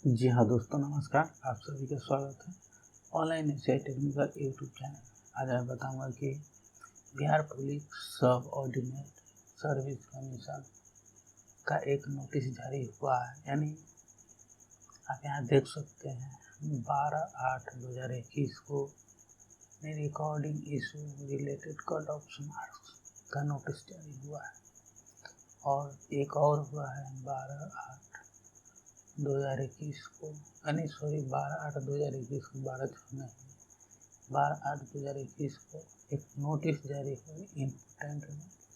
जी हाँ दोस्तों, नमस्कार। आप सभी का स्वागत है online Asia technical YouTube channel. आज मैं बताऊंगा कि बिहार पुलिस सब ऑर्डिनेट सर्विस कमीशन का एक नोटिस जारी हुआ है। यानी आप यहाँ देख सकते हैं 12/8/2021 को recording issue related cut off marks का नोटिस जारी हुआ है। और एक और हुआ है 12/8/2021 को, 12/8/2021 को 12/8/2021 को एक नोटिस जारी हुई इम्पोर्टेंट नोटिस,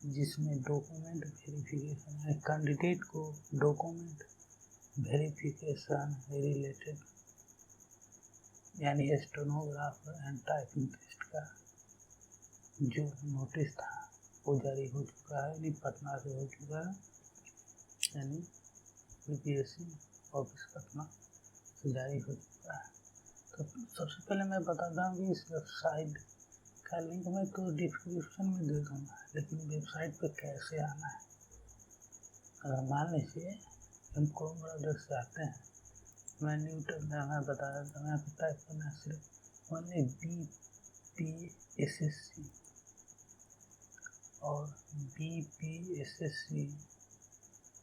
जिसमें डॉक्यूमेंट वेरिफिकेशन है। कैंडिडेट को डॉक्यूमेंट वेरिफिकेशन रिलेटेड यानी स्टेनोग्राफर एंड टाइपिंग टेस्ट का जो नोटिस था वो जारी हो चुका है। यानी पटना से हो चुका है, यानी यूपीएससी ऑफिस पटना से जारी हो चुका है। तो सबसे पहले मैं बताता हूँ कि इस वेबसाइट का लिंक मैं तो डिस्क्रिप्शन में दे दूँगा, लेकिन वेबसाइट पे कैसे आना है। अगर मान लीजिए हम क्रोम ब्राउज़र से आते हैं, मैं न्यू टैब में मैं बता देता हूँ। यहाँ पर टाइप करना है सिर्फ ओनली BPSSC और BPSSC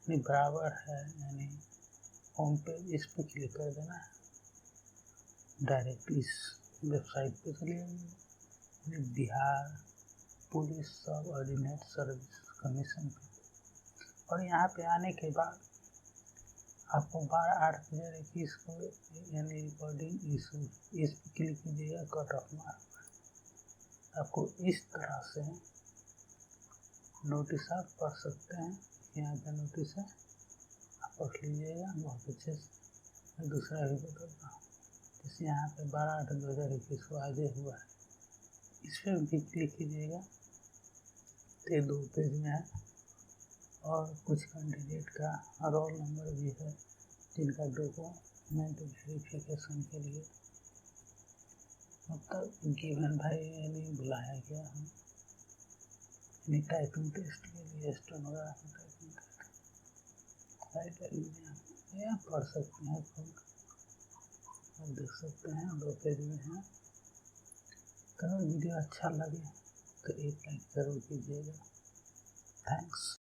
बराबर है, यानी होम पेज, इस पर क्लिक कर देना है। डायरेक्ट इस वेबसाइट पे चलिए, बिहार पुलिस सब ऑर्डिनेट सर्विस कमीशन पे। और यहाँ पे आने के बाद आपको 12/8/2021 को यानी रिकॉर्डिंग इशू, इस पर क्लिक कीजिएगा। कट ऑफ मार्क आपको इस तरह से नोटिस आप पढ़ सकते हैं। यहाँ का नोटिस है, आप पढ़ लीजिएगा बहुत अच्छे से। मैं दूसरा भी बताता हूँ। जैसे यहाँ पे 12/8/2021 को आज हुआ है, इस पर भी क्लिक कीजिएगा तो ये 2 पेज में है। और कुछ कैंडिडेट का रोल नंबर भी है, जिनका डॉक्यूमेंट वेरिफिकेशन के लिए मतलब गिवन भाई यानी बुलाया गया है, यानी टाइपिंग टेस्ट के लिए स्टेनोग्राफर टाइपिंग टेस्ट या पढ़ सकते हैं खुद, आप देख सकते हैं 2 पेज में है। अगर वीडियो अच्छा लगे तो एक लाइक जरूर कीजिएगा। थैंक्स।